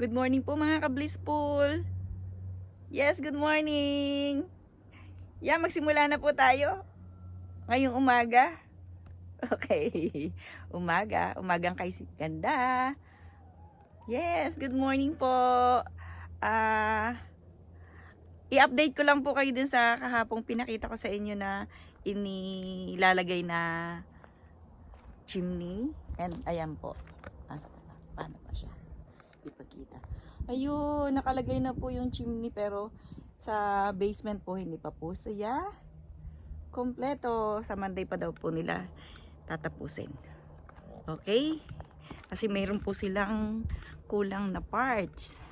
Good morning po mga ka-blissful. Yes, good morning. Magsimula na po tayo. Ngayong umaga. Okay. Umagang kay ganda. Yes, good morning po. I-update ko lang po kayo dun sa kahapong pinakita ko sa inyo na inilalagay na chimney. And ayan po. Paano pa siya ipakita? Ayun, nakalagay na po yung chimney pero sa basement po hindi pa po. So kompleto. Sa Monday pa daw po nila tatapusin. Okay? Kasi mayroon po silang kulang na parts.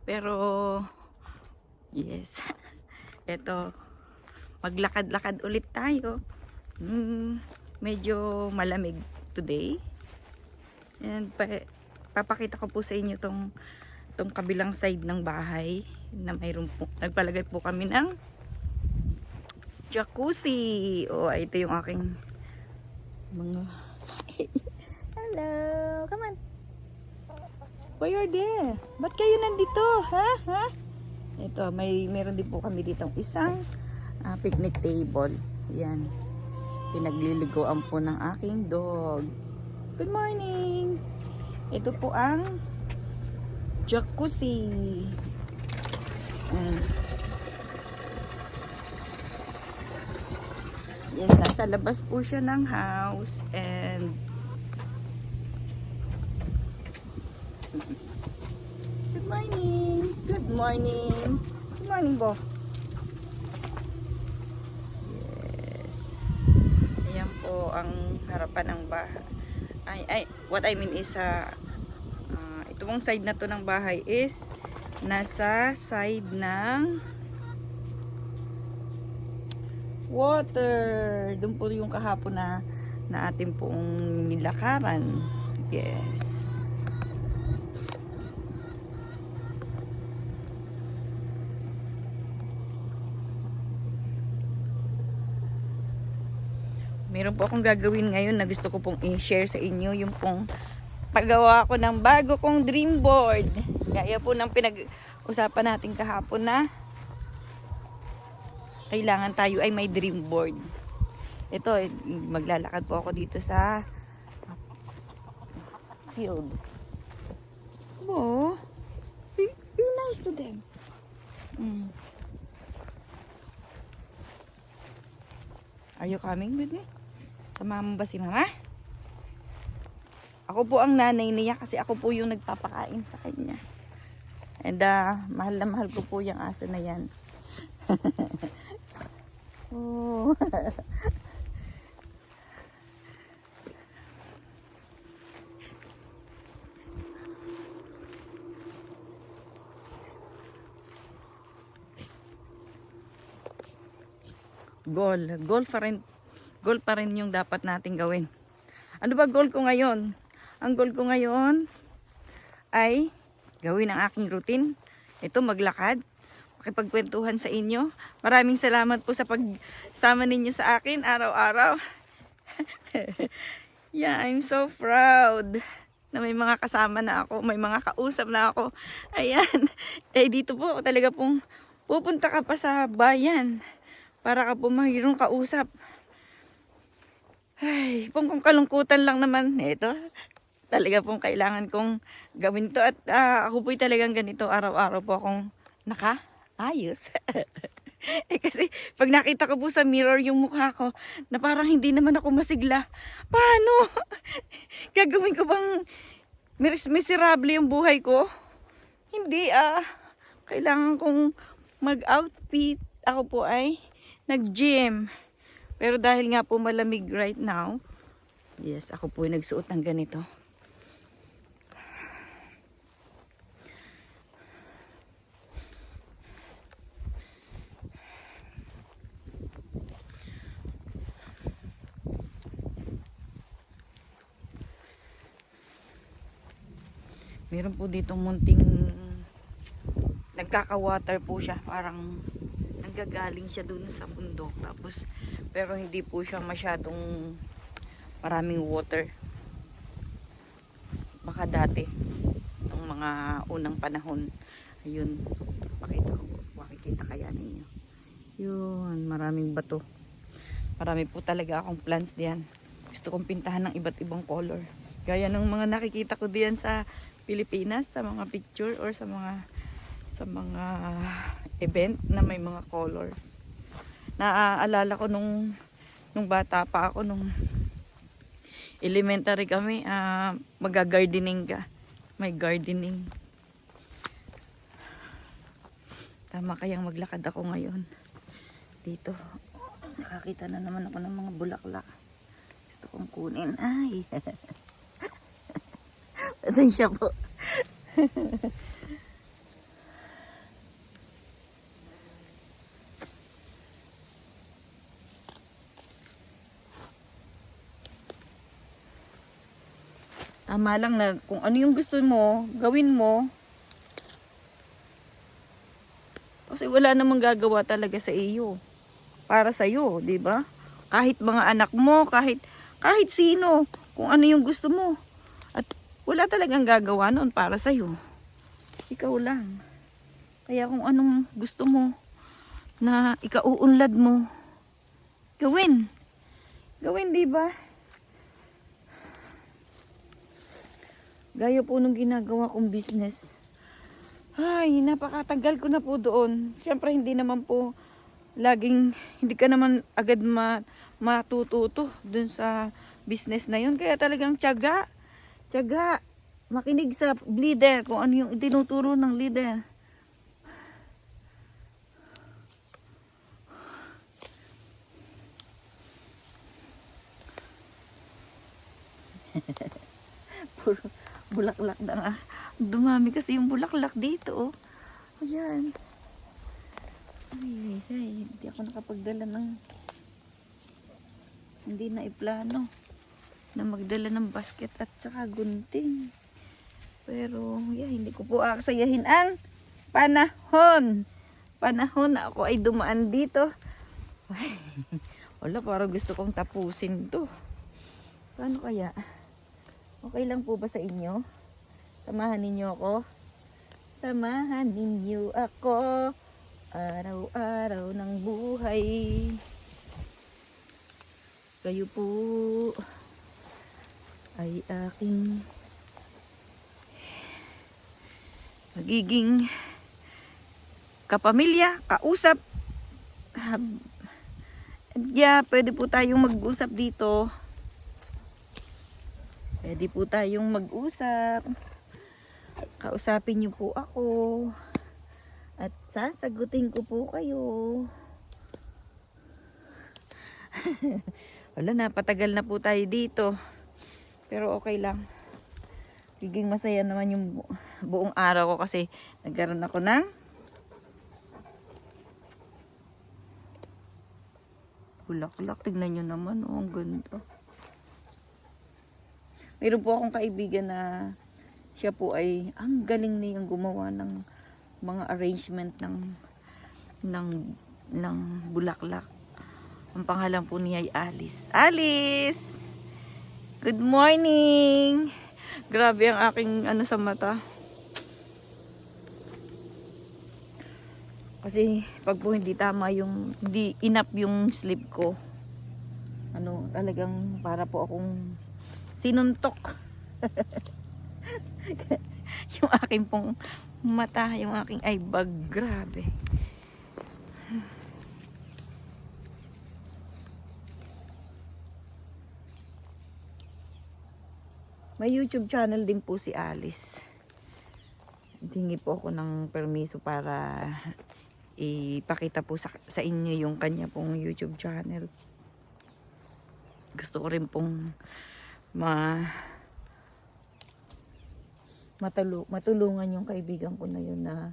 Pero yes. Eto, maglakad-lakad ulit tayo. Medyo malamig today. And papakita ko po sa inyo tong kabilang side ng bahay na mayroon po, nagpalagay po kami ng jacuzzi. Ito yung aking mga hello, come on. Why you're there? Ba't kayo nandito? Ha? Ito, meron din po kami ditong isang picnic table. Yan. Pinagliliguan po ng aking dog. Good morning! Ito po ang jacuzzi. Yes, nasa labas po siya ng house. And good morning! Good morning! Good morning, Bo! Yes. Ayan po ang harapan ng bahay. What I mean is itong side na to ng bahay is nasa side ng water. Doon po yung kahapon na atin pong nilakaran. Yes. Meron po akong gagawin ngayon na gusto ko pong i-share sa inyo, yung pong paggawa ko ng bago kong dream board. Gaya po ng pinag-usapan natin kahapon na kailangan tayo ay may dream board. Ito, maglalakad po ako dito sa field. Oh, be nice to them. Are you coming with me? Samahan mo ba si mama? Ako po ang nanay niya kasi ako po yung nagpapakain sa kanya. And mahal na mahal ko po yung aso na yan. Oh. Goal pa rin yung dapat nating gawin. Ano ba goal ko ngayon? Ang goal ko ngayon ay gawin ang aking routine. Ito, maglakad, makipagkwentuhan sa inyo. Maraming salamat po sa pagsama ninyo sa akin araw-araw. Yeah, I'm so proud na may mga kasama na ako, may mga kausap na ako. Ayan. Dito po talaga pong pupunta ka pa sa bayan para ka po mayroong kausap. Ay, kung kalungkutan lang naman, ito, talaga pong kailangan kong gawin to. At ako po'y talagang ganito, araw-araw po akong nakaayos. Kasi pag nakita ko po sa mirror yung mukha ko, na parang hindi naman ako masigla, paano? Gagawin ko bang miserable yung buhay ko? Hindi kailangan kong mag-outfit. Ako po ay nag-gym. Pero dahil nga po malamig right now, yes, ako po ay nagsuot ng ganito. Meron po ditong munting nagkaka-water po siya, parang nanggagaling siya dun sa bundok, tapos pero hindi po siya masyadong maraming water. Baka dati ang mga mga unang panahon. Ayun, pakita ko, makikita kaya ninyo. Yun, maraming bato. Marami po talaga akong plants diyan. Gusto kong pintahan ng iba't ibang color. Gaya ng mga nakikita ko diyan sa Pilipinas, sa mga picture or sa mga event na may mga colors. Naaalala ko nung bata pa ako, nung elementary kami, mag-gardening ka. May gardening. Tama kayang maglakad ako ngayon. Dito. Nakakita na naman ako ng mga bulaklak. Gusto kong kunin. Ay. Pasensya po. Tama lang na kung ano yung gusto mo, gawin mo. Kasi wala namang gagawa talaga sa iyo. Para sa iyo, 'di ba? Kahit mga anak mo, kahit sino, kung ano yung gusto mo. At wala talagang gagawa noon para sa iyo. Ikaw lang. Kaya kung anong gusto mo na ikauunlad mo, gawin. Gawin, 'di ba? Gaya po nung ginagawa kong business. Ay, napakatagal ko na po doon. Siyempre, hindi naman po hindi ka naman agad matututo dun sa business na yun. Kaya talagang tiyaga. Makinig sa leader kung ano yung tinuturo ng leader. Puro bulaklak na nga. Dumami kasi yung bulaklak dito, oh. Ayan. Ay, hindi ako nakapagdala ng, hindi na iplano na magdala ng basket at saka gunting. Pero, hindi ko po aksayahin ang panahon. Panahon na ako ay dumaan dito. Ay, wala, parang gusto kong tapusin to. Paano kaya? Okay lang po ba sa inyo? Samahan ninyo ako. Samahan ninyo ako. Araw-araw ng buhay. Kayo po ay aking magiging kapamilya, kausap. Pwede po tayong mag-usap dito. Pwede po tayong mag-usap. Kausapin niyo po ako. At sasagutin ko po kayo. Wala na, patagal na po tayo dito. Pero okay lang. Giging masaya naman yung buong araw ko kasi nagkaroon ako ng bulaklak. Tignan nyo naman, oh, ang ganda. Mayroon po akong kaibigan na siya po ay ang galing niyang gumawa ng mga arrangement ng bulaklak. Ang pangalan po niya ay Alice. Alice! Good morning! Grabe ang aking sa mata. Kasi pag po hindi tama hindi enough yung sleep ko. Talagang para po akong sinuntok. Yung aking pong mata, yung aking eye bag, grabe. May YouTube channel din po si Alice. Hingi po ako ng permiso para ipakita po sa inyo yung kanya pong YouTube channel. Gusto ko rin pong matulungan yung kaibigan ko na yun na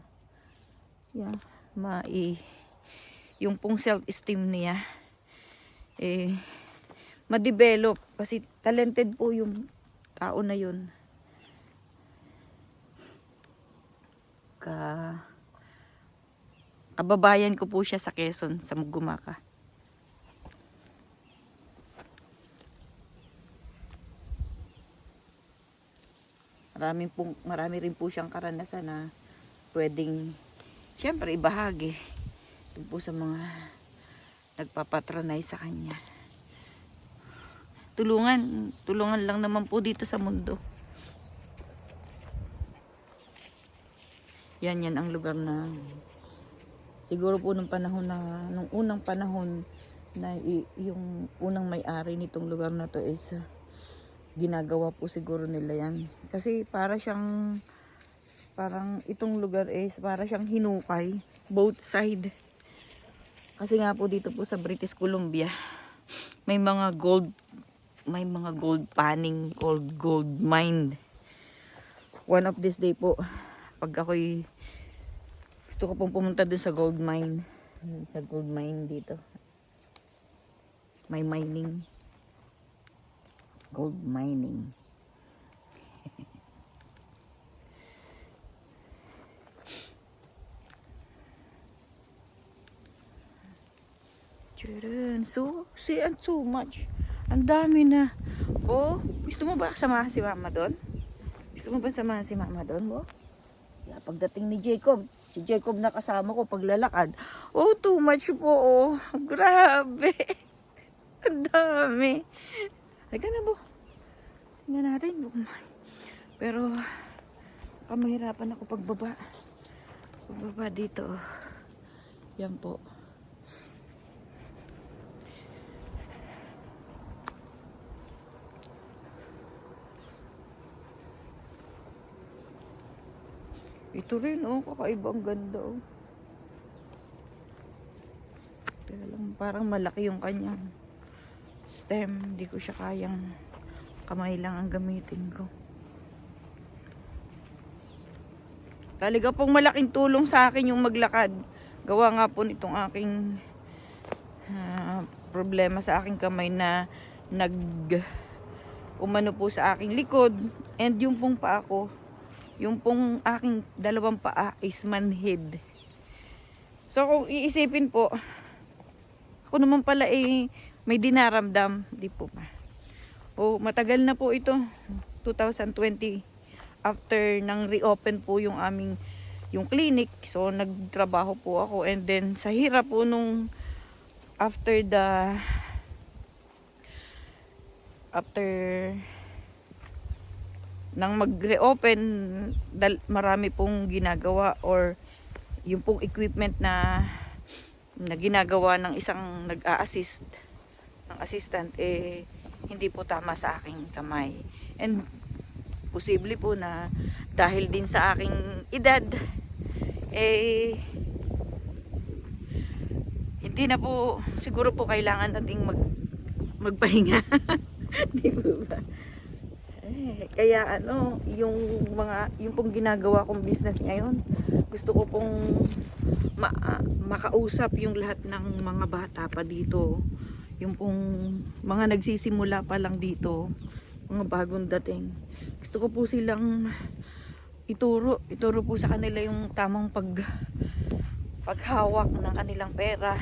yung pong self-esteem niya ma-develop kasi talented po yung tao na yun. Kababayan ko po siya sa Quezon, sa Mugumaka. Marami rin po siyang karanasan na pwedeng siyempre ibahagi. Ito po sa mga nagpapatronize sa kanya. Tulungan lang naman po dito sa mundo. Yan ang lugar na siguro po nung unang panahon na yung unang may-ari nitong lugar na to is ginagawa po siguro nila yan. Kasi parang itong lugar is para siyang hinukay both side. Kasi nga po dito po sa British Columbia may mga gold panning or gold mine. One of this day po, pag ako'y gusto ko pong pumunta dun sa gold mine. Sa gold mine dito. May mining. Gold mining. So much. Ang dami na. Oh, gusto mo ba samahan si mama doon? Gusto mo ba samahan si mama doon, oh? Pagdating ni Jacob, si Jacob na kasama ko paglalakad. Oh, too much po, oh. Grabe. Ang dami. Teka na, bo. Tingnan natin. Pero, mahirapan ako pagbaba. Pagbaba dito. Yan po. Ito rin, oh, kakaibang ganda, oh. Kaya lang, parang malaki yung kanyang stem. Hindi ko siya kayang, kamay lang ang gamitin ko. Talaga pong malaking tulong sa akin yung maglakad. Gawa nga po nitong aking problema sa aking kamay na umano po sa aking likod. And yung pong paa ko, yung pong aking dalawang paa is manhid. So kung iisipin po, ako naman pala may dinaramdam. Di po ba? O matagal na po ito. 2020. After nang reopen po yung yung clinic. So nagtrabaho po ako. And then sa hirap po nung after nang mag-reopen, marami pong ginagawa or yung pong equipment na ginagawa ng isang nag-a-assist ng assistant hindi po tama sa aking kamay. And posible po na dahil din sa aking edad hindi na po siguro po kailangan nating magpahinga. Di po ba? Kaya yung pong ginagawa kong business ngayon, gusto ko pong makausap yung lahat ng mga bata pa dito, yung pong mga nagsisimula pa lang dito, mga bagong dating. Gusto ko po silang ituro po sa kanila yung tamang paghawak ng kanilang pera.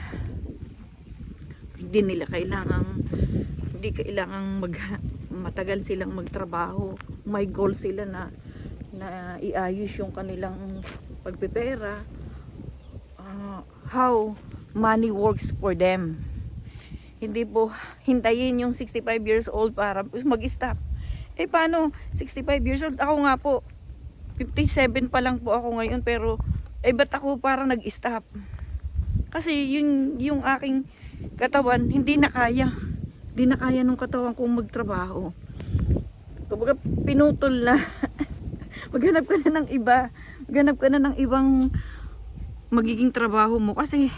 Hindi kailangang matagal silang magtrabaho. May goal sila na iayos yung kanilang pagpipera. How money works for them. Hindi po hintayin yung 65 years old para mag-stop. Paano 65 years old? Ako nga po 57 pa lang po ako ngayon, pero ba't ako parang nag-stop? Kasi yung aking katawan hindi na kaya. Hindi na kaya nung katawan kong magtrabaho. Kumbaga pinutol na. Maghanap ka na ng iba. Maghanap ka na ng ibang magiging trabaho mo kasi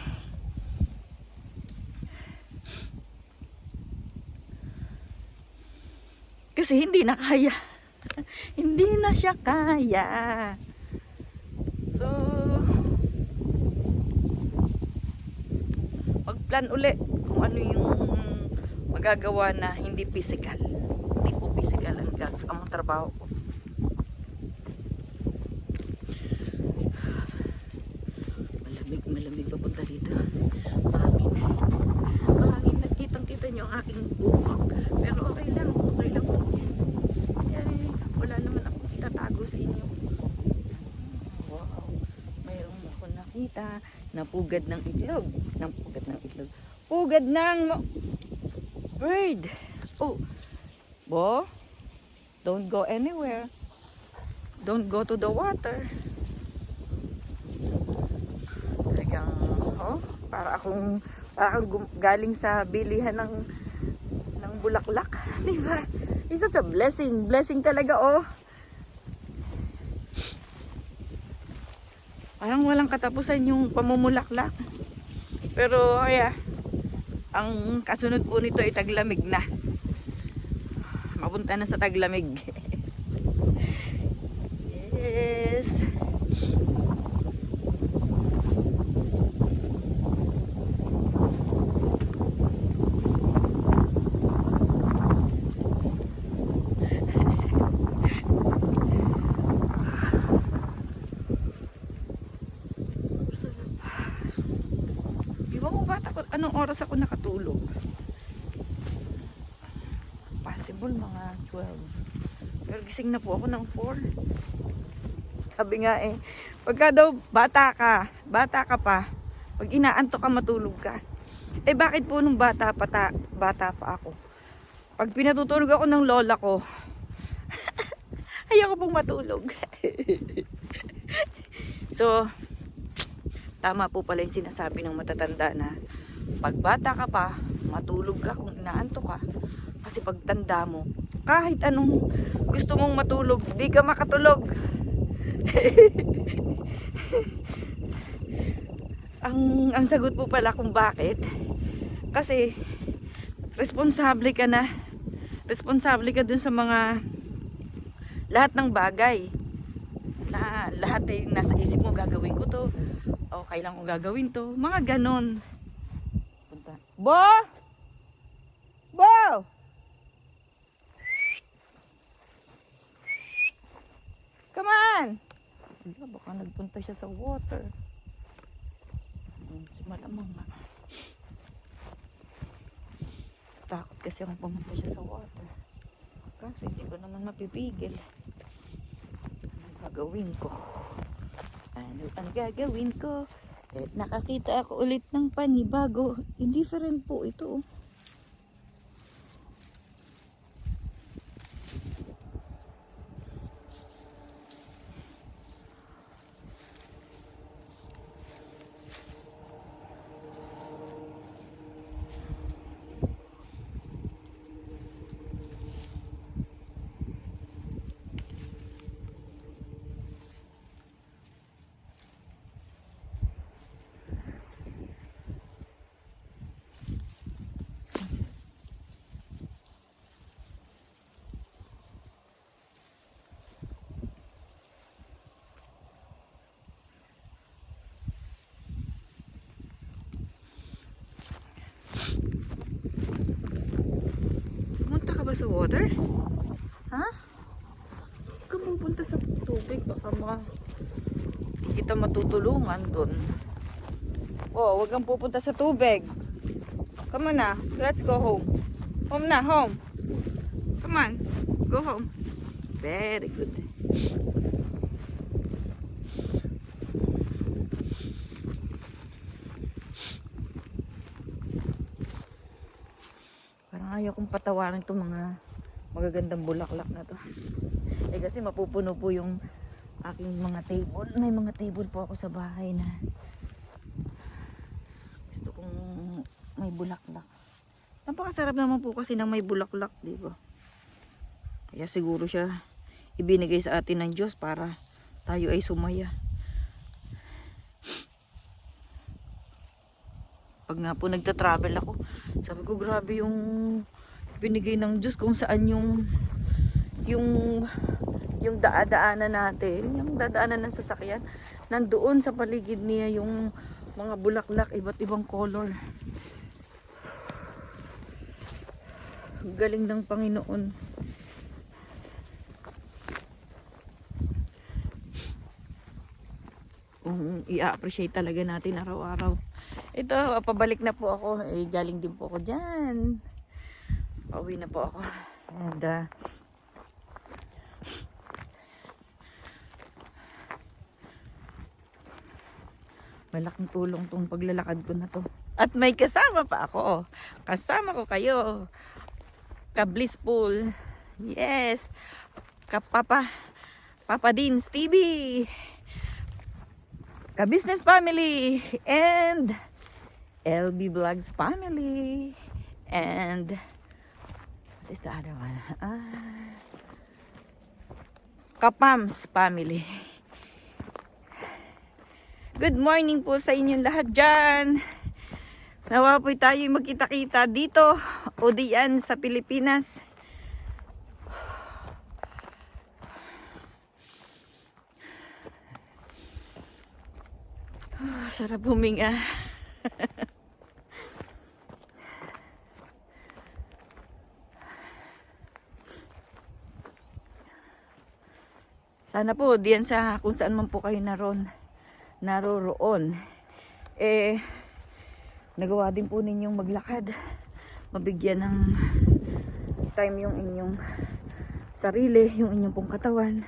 hindi na kaya. Hindi na siya kaya. So magplan uli kung ano yung magagawa na hindi physical. Hindi po physical ang trabaho ko. Malamig papunta dito. Mahangin na kitang-kita nyo ang aking buhok. Pero okay lang po. Wala naman akong itatago sa inyo. Wow. Mayroon ako nakita na pugad ng itlog. Pugad ng bird. Oh. Bo, don't go anywhere. Don't go to the water. Talagang, para akong galing sa bilihan ng bulaklak. Diba? It's such a blessing. Blessing talaga, oh. Parang walang katapusan yung pamumulaklak. Pero, ang kasunod po nito ay taglamig na. Mapunta na sa taglamig. Yes. Anong oras ako nakatulog? Possible mga 12. Pero gising na po ako ng 4. Sabi nga pagka daw bata ka pa, pag inaantok ka matulog ka. Bakit po nung bata pa ako? Pag pinatutulog ako ng lola ko, ayoko pong matulog. So, tama po pala yung sinasabi ng matatanda na pag bata ka pa, matulog ka kung inaantok ka. Kasi pag tanda mo, kahit anong gusto mong matulog, di ka makatulog. ang sagot po pala kung bakit. Kasi responsable ka na. Responsable ka dun sa mga lahat ng bagay. Na lahat ay nasa isip mo, gagawin ko to. O kailan ko gagawin to. Mga ganon. Bo! Come on! Baka nagpunta siya sa water. Malamang nga. Takot kasi akong pumunta siya sa water. Kasi hindi ko naman mapipigil. Ano gagawin ko? Ano gagawin ko? Nakakita ako ulit ng panibago. Indifferent po ito. Pumunta ka ba sa water? Ha? Huwag kang pupunta sa tubig. Baka di kita matutulungan dun. Huwag kang pupunta sa tubig. Come on na. Let's go home. Home na, home. Come on. Go home. Very good. Ayaw kong patawarin itong mga magagandang bulaklak na to. Kasi mapupuno po yung aking mga table. May mga table po ako sa bahay na gusto kong may bulaklak. Napakasarap naman po kasi ng may bulaklak, di ba? Kaya siguro siya ibinigay sa atin ng Diyos para tayo ay sumaya. Pag nga po nagta-travel ako, sabi ko grabe yung binigay ng Diyos kung saan yung daanan natin, yung dadaanan ng sasakyan, nandoon sa paligid niya yung mga bulaklak, iba't ibang color. Galing ng Panginoon. I-appreciate talaga natin araw-araw. Ito, pabalik na po ako. Galing din po ako dyan. Pauwi na po ako. And, Malaking tulong tong paglalakad ko na to. At may kasama pa ako. Kasama ko kayo. Ka-blissful. Yes. Papa Deans TV. Ka-business family. And LB Vlogs family. And what is the other one? Kapams family. Good morning po sa inyong lahat dyan. Nawa po tayo magkita-kita dito o diyan sa Pilipinas. Sarap huminga. Sana po diyan sa kung saan man po kayo naroroon. Nagawa din po ninyong maglakad. Mabigyan ng time yung inyong sarili, yung inyong pong katawan.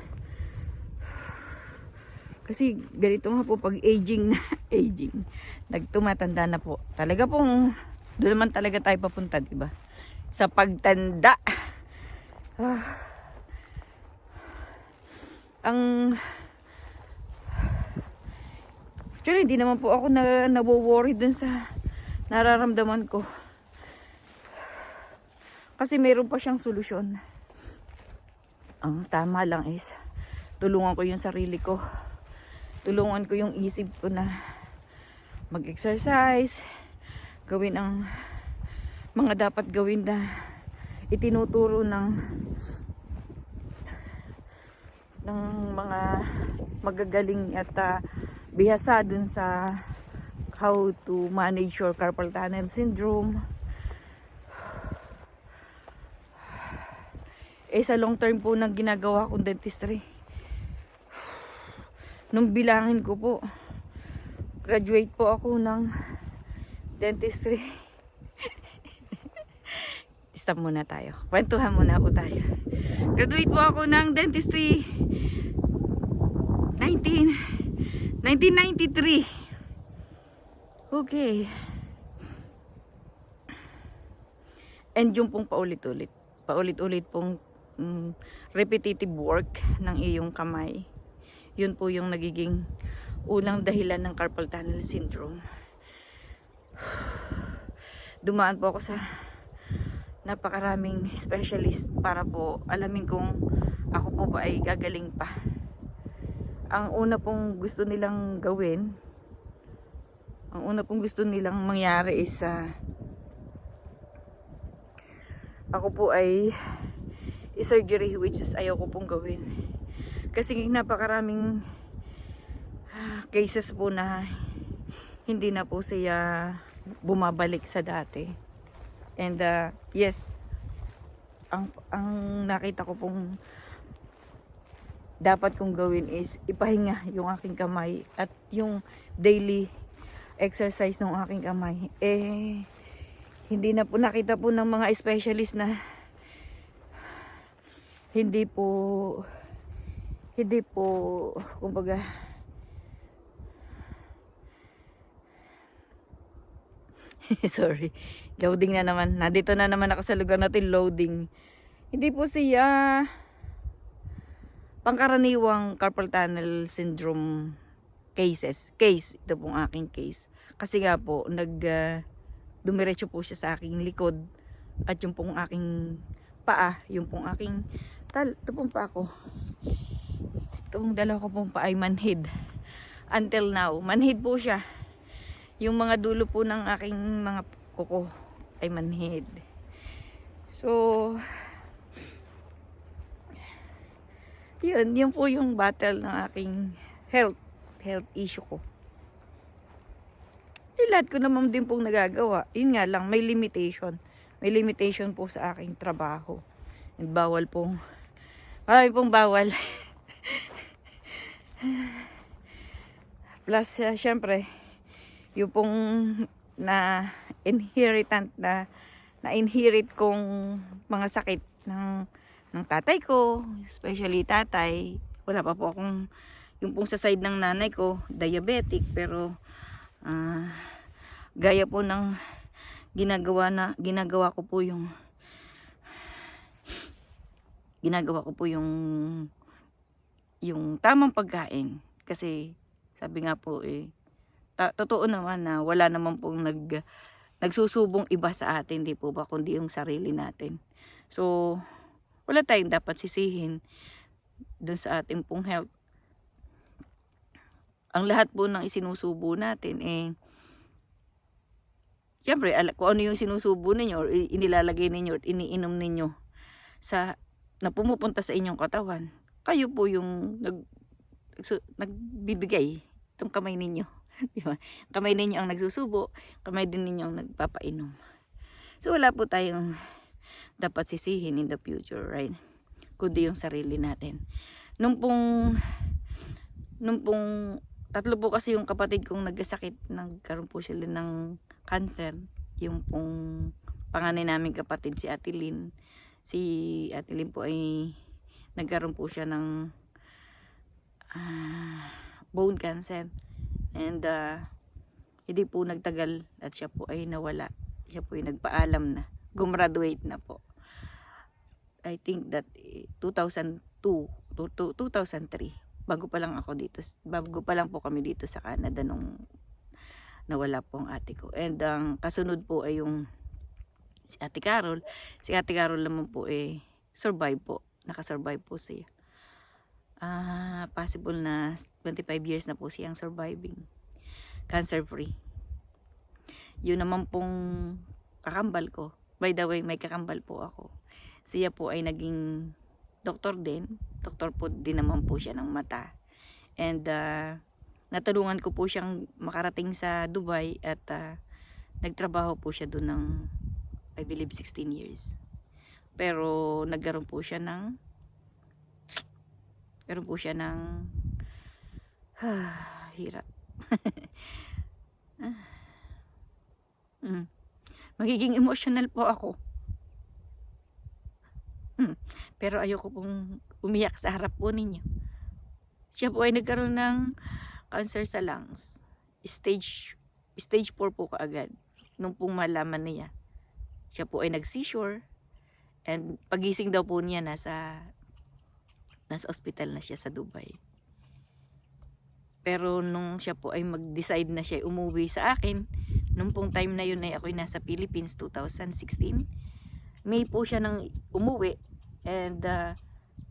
Kasi ganito nga po pag aging, nagtumatanda na po. Talaga pong, doon naman talaga tayo papunta, diba? Sa pagtanda. Actually, hindi naman po ako nawo-worry dun sa nararamdaman ko. Kasi meron pa siyang solusyon. Ang tama lang is, tulungan ko yung sarili ko. Tulungan ko yung isip ko na mag-exercise, gawin ang mga dapat gawin na itinuturo ng mga magagaling at bihasa dun sa how to manage your carpal tunnel syndrome. Sa long term po nang ginagawa kong dentistry. Nung bilangin ko po, graduate po ako ng dentistry. Stop muna tayo. Kwentuhan muna po tayo. Graduate po ako ng dentistry 1993. Okay. And yung pong paulit-ulit pong repetitive work ng iyong kamay. Yun po yung nagiging unang dahilan ng carpal tunnel syndrome. Dumaan po ako sa napakaraming specialist para po alamin kung ako po ba ay gagaling pa. Ang una pong gusto nilang gawin, ang una pong gusto nilang mangyari is ako po ay i-surgery, which is ayaw ko pong gawin. Kasi napakaraming cases po na hindi na po siya bumabalik sa dati. And yes, ang nakita ko pong dapat kong gawin is ipahinga yung aking kamay at yung daily exercise ng aking kamay. Hindi na po nakita po ng mga specialist na hindi po kumbaga sorry, loading na naman. Nandito na naman ako sa lugar natin, loading. Hindi po siya pangkaraniwang carpal tunnel syndrome case. Ito pong aking case. Kasi nga po, dumiretso po siya sa aking likod at yung pong aking paa, yung pong aking ito pong paa ko. Itong dalawa ko pong paa ay manhid. Until now, manhid po siya. Yung mga dulo po ng aking mga kuko ay manhid. So, yun po yung battle ng aking health issue ko. Lahat ko naman din pong nagagawa. Yun nga lang, may limitation. May limitation po sa aking trabaho. And bawal pong, marami pong bawal. Plus, syempre, yung pong inherit kong mga sakit ng tatay ko, especially tatay. Wala pa po akong, yung pong sa side ng nanay ko, diabetic, pero Gaya po ng ginagawa ko po yung tamang pagkain. Kasi sabi nga po totoo naman na wala naman pong nagsusubong iba sa atin, di po ba, kundi yung sarili natin. So wala tayong dapat sisihin dun sa ating pong health. Ang lahat po ng isinusubo natin siyempre, kung ano yung sinusubo ninyo or inilalagay ninyo at iniinom ninyo na pumupunta sa inyong katawan, kayo po yung nagbibigay itong kamay ninyo. Di ba? Kamay ninyo ang nagsusubo, kamay din ninyo ang nagpapainom. So wala po tayong dapat sisihin in the future, right? Kundi yung sarili natin. Nung pong tatlo po kasi yung kapatid kong nagkasakit, nagkaroon po sila ng cancer. Yung pong panganay naming kapatid, si Ate Lynn. Si Ate Lynn po ay nagkaroon po siya ng bone cancer. And hindi po nagtagal at siya po ay nawala. Siya po ay nagpaalam na. Gumraduate na po. I think that 2002 to 2003. Bago pa lang po kami dito sa Canada nung nawala po ang ate ko. And ang kasunod po ay yung si Ate Carol. Si Ate Carol naman po survive po. Nakasurvive po siya. Possible na 25 years na po siyang surviving. Cancer free. Yun naman pong kakambal ko. By the way, may kakambal po ako. Siya po ay naging doktor din. Doktor po din naman po siya ng mata. And natulungan ko po siyang makarating sa Dubai at nagtrabaho po siya doon ng I believe 16 years. Pero nagkaroon po siya ng hirap. Magiging emotional po ako. Pero ayoko pong umiyak sa harap po ninyo. Siya po ay nagkaroon ng cancer sa lungs. Stage 4 po kaagad. Nung pong malaman niya. Siya po ay nag-seizure. And pagising daw po niya nasa ospital na siya sa Dubai. Pero nung siya po ay mag-decide na siya umuwi sa akin, nung pong time na yun ay ako'y nasa Philippines 2016. May po siya nang umuwi and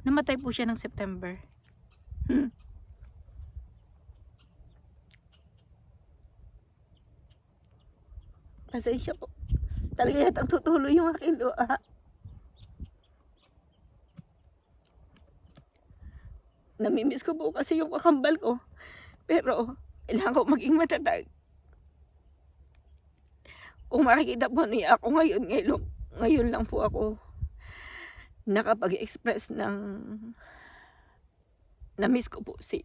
namatay po siya ng September. Pasensya po. Talaga yatang tutuloy yung aking luha. Namimiss ko po kasi yung kakambal ko. Pero kailangan ko maging matatag. Kung makikita po niya ako ngayon lang po ako nakapag-express ng na-miss ko po siya.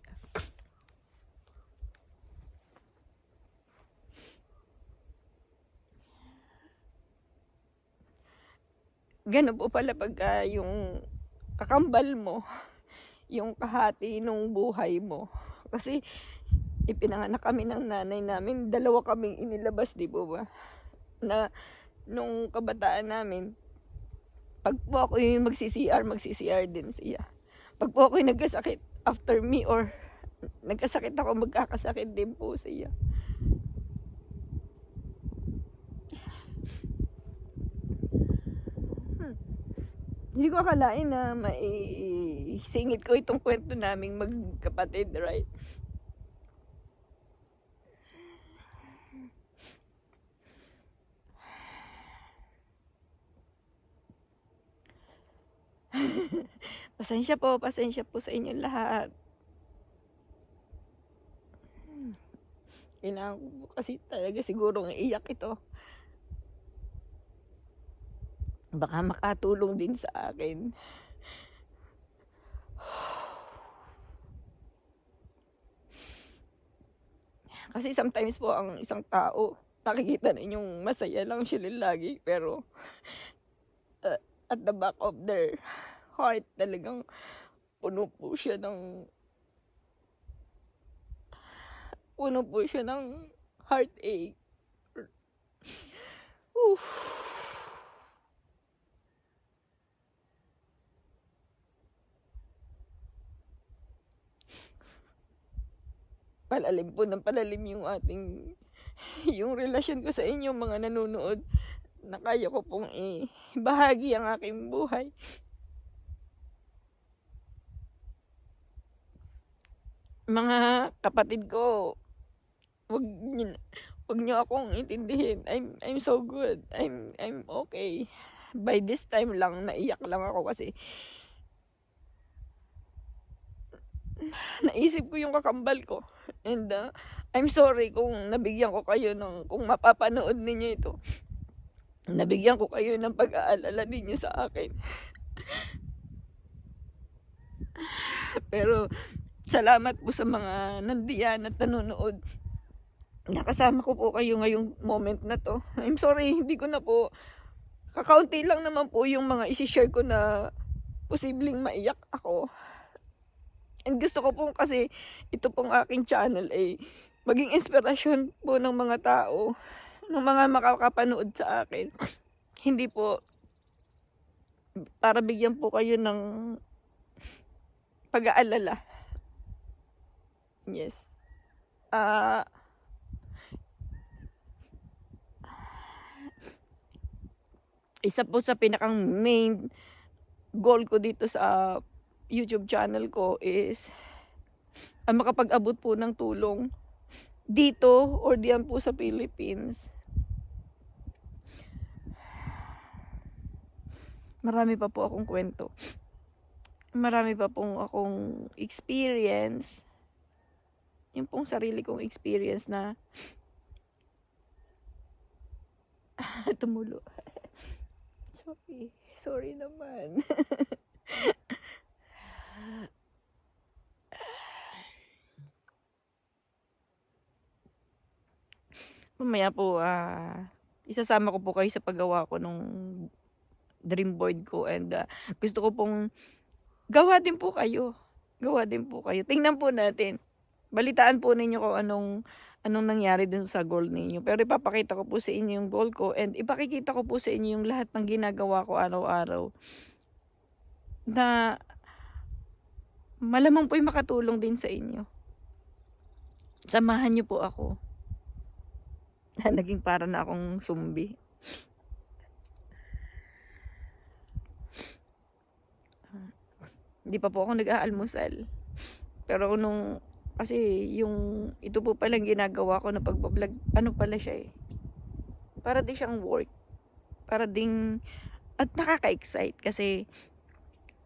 Ganun po pala pag yung kakambal mo, yung kahati nung buhay mo. Kasi ipinanganak kami ng nanay namin, 2 kaming inilabas, di po ba? Na nung kabataan namin, pag po ako yung magsi-CR din siya. Pag po ako yung nagkasakit after me or nagkasakit ako, magkakasakit din po siya. Hindi ko akalain na maisingit ko itong kwento naming magkapatid, right? Pasensya po sa inyong lahat. Kailangan ko kasi talaga siguro iiyak ito. Baka makatulong din sa akin. Kasi sometimes po ang isang tao, nakikita ninyong masaya lang sila lagi, pero at the back of their heart talagang puno po siya ng heartache. Oof. Palalim po ng palalim yung yung relasyon ko sa inyo mga nanonood, na kaya ko pong bahagi ang aking buhay. Mga kapatid ko, wag niyo akong intindihin. I'm so good. I'm okay. By this time lang naiyak lang ako kasi naisip ko yung kakambal ko. And I'm sorry kung nabigyan ko kayo kung mapapanood ninyo ito. Nabigyan ko kayo ng pag-aalala ninyo sa akin. Pero salamat po sa mga nandiyan at nanonood. Nakasama ko po kayo ngayong moment na to. I'm sorry, hindi ko na po, kakaunti lang naman po yung mga isi-share ko na posibleng maiyak ako. And gusto ko po kasi ito pong aking channel maging inspirasyon po ng mga tao, ng mga makakapanood sa akin. Hindi po para bigyan po kayo ng pag-aalala. Yes. Isa po sa pinakang main goal ko dito sa YouTube channel ko is makapag-abot po ng tulong dito or diyan po sa Philippines. Marami pa po akong kwento. Marami pa pong akong experience. Yung pong sarili kong experience na tumulo. Sorry naman. Mamaya po, isasama ko po kayo sa paggawa ko nung dream board ko, and gusto ko pong gawa din po kayo. Tingnan po natin. Balitaan po ninyo kung anong nangyari dun sa goal ninyo. Pero ipapakita ko po sa inyo yung goal ko, and ipakikita ko po sa inyo yung lahat ng ginagawa ko araw-araw. Na malamang po yung makatulong din sa inyo. Samahan niyo po ako. Naging para na akong zombie. Hindi pa po ako nag-aalmusal. Pero kasi ito po palang ginagawa ko na pagbablog, pala siya para din siyang work. At nakaka-excite kasi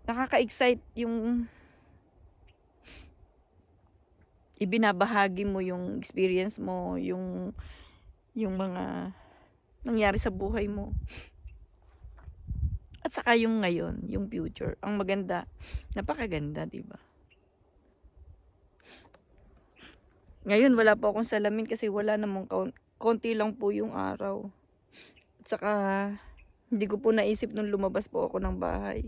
nakaka-excite yung ibinabahagi mo yung experience mo, yung mga nangyari sa buhay mo. At saka yung ngayon, yung future. Ang maganda, napakaganda, diba? Ngayon, wala po akong salamin kasi wala namang konti lang po yung araw. At saka, hindi ko po naisip nung lumabas po ako ng bahay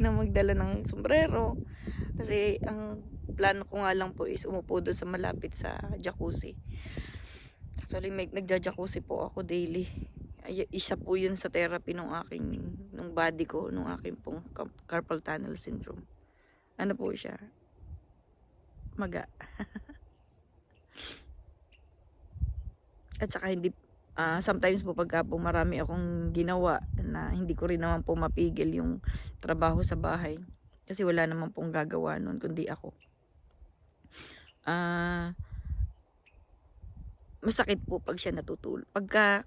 na magdala ng sombrero. Kasi, ang plano ko nga lang po is umupo doon sa malapit sa jacuzzi. Actually, nagja-jacuzzi po ako daily. Isa po yun sa therapy nung body ko, nung aking pong carpal tunnel syndrome. Ano po siya? Maga. At saka sometimes po pagka po marami akong ginawa na hindi ko rin naman po mapigil yung trabaho sa bahay. Kasi wala naman pong gagawa nun kundi ako. Masakit po pag siya natutulog.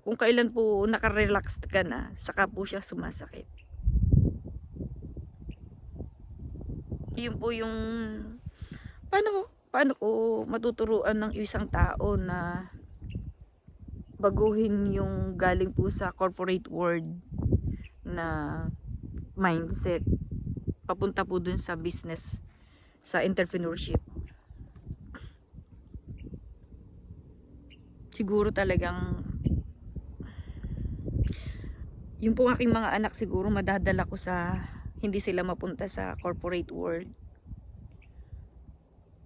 Kung kailan po nakarelax ka na, saka po siya sumasakit. Yun po yung paano ko matuturuan ng isang tao na baguhin yung galing po sa corporate world na mindset papunta po dun sa business, sa entrepreneurship. Siguro talagang yung po aking mga anak siguro madadala ko sa hindi sila mapunta sa corporate world.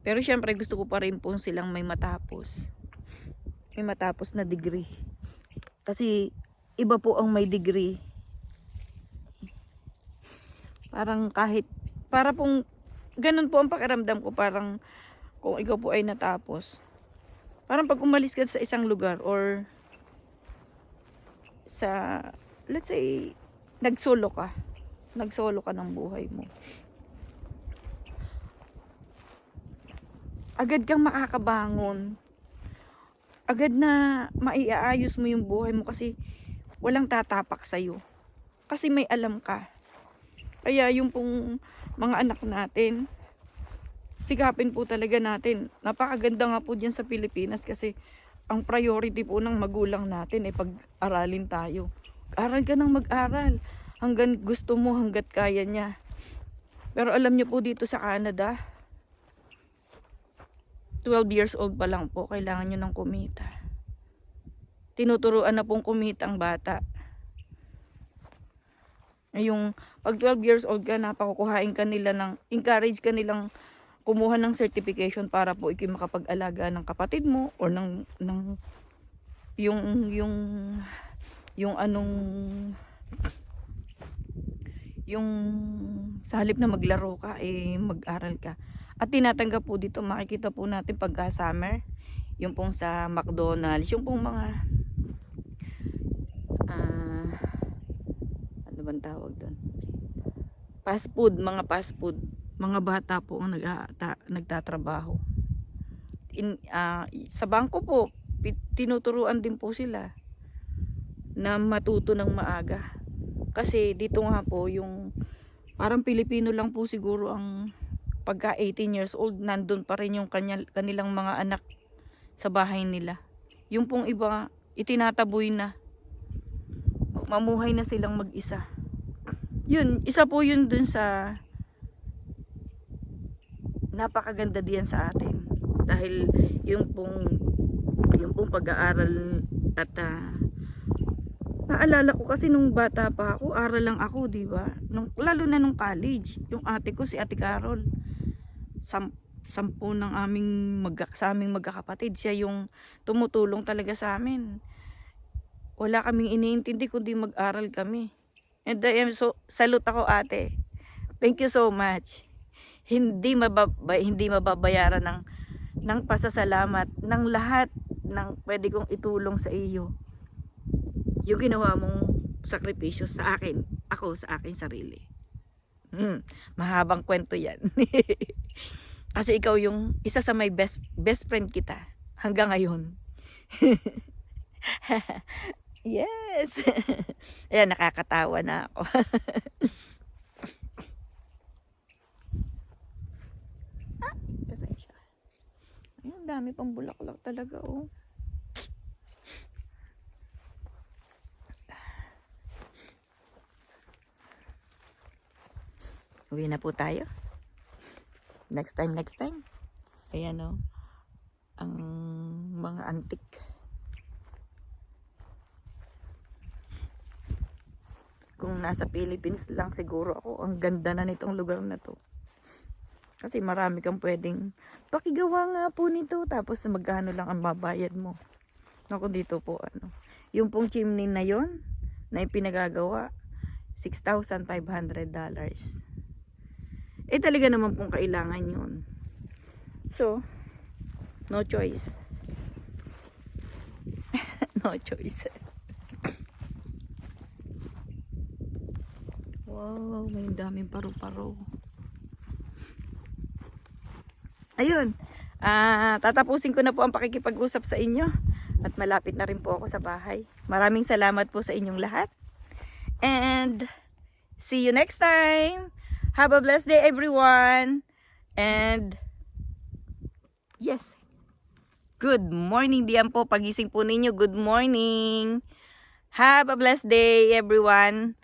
Pero syempre gusto ko pa rin po silang may matapos. may matapos na degree. Kasi iba po ang may degree. Parang kahit, para pong, ganun po ang pakiramdam ko, parang kung ikaw po ay natapos. Parang pag umalis ka sa isang lugar or sa, let's say, nagsolo ka ng buhay mo. Agad kang makakabangon. Agad na maiaayos mo yung buhay mo kasi walang tatapak sa'yo. Kasi may alam ka. Kaya yung pong mga anak natin, sikapin po talaga natin. Napakaganda nga po dyan sa Pilipinas kasi ang priority po ng magulang natin ay pag-aralin tayo. Aral ka ng mag-aral. Hanggang gusto mo, hanggat kaya niya. Pero alam niyo po dito sa Canada, 12 years old pa lang po, kailangan nyo ng kumita. Tinuturuan na pong kumita ang bata. Yung pag 12 years old ka na, pakukuhain ka nila ng, encourage ka nilang kumuha ng certification para po ikaw makapag-alaga ng kapatid mo or ng yung sa halip na maglaro ka, mag-aral ka. At tinatanggap po dito, makikita po natin pagka summer, yung pong sa McDonald's, yung pong mga ano bang tawag doon? Mga fast food, mga bata po ang nagtatrabaho. Sa bangko po, tinuturuan din po sila na matuto ng maaga. Kasi dito nga po, yung parang Pilipino lang po siguro ang pagka 18 years old, nandun pa rin yung kanilang mga anak sa bahay nila. Yung pong iba, itinataboy na. Mamuhay na silang mag-isa. Yun, isa po yun dun sa napakaganda diyan sa atin. Dahil yung pong pag-aaral at naalala ko kasi nung bata pa ako, aral lang ako, di ba? Lalo na nung college, yung ate ko, si Ate Carol, sampu ng sa aming magkakapatid, siya yung tumutulong talaga sa amin. Wala kaming iniintindi kundi mag-aral kami. And I am so, salute ako ate. Thank you so much. Hindi mababayaran ng pasasalamat ng lahat ng pwede kong itulong sa iyo. Yung ginawa mong sakripisyo sa akin, ako sa aking sarili. Mahabang kwento yan. Kasi ikaw yung isa sa may best friend kita hanggang ngayon. Yes. Ayan, nakakatawa na ako. Pasensya. Ayun, dami pang bulaklak talaga, oh. Uwi na po tayo. Next time. Ayan, oh. Ang mga antik. Kung nasa Philippines lang siguro ako, ang ganda na nitong lugar na to. Kasi marami kang pwedeng pakigawa nga po nito, tapos magkano lang ang babayad mo. Ako dito po, yung pong chimney na yon na ipinagagawa, $6,500. Talaga naman pong kailangan yun. So, no choice. No choice. Wow, may daming paru-paro. Ayun, tatapusin ko na po ang pakikipag-usap sa inyo. At malapit na rin po ako sa bahay. Maraming salamat po sa inyong lahat. And see you next time. Have a blessed day everyone. And yes, good morning diyan po. Pagising po ninyo, good morning. Have a blessed day everyone.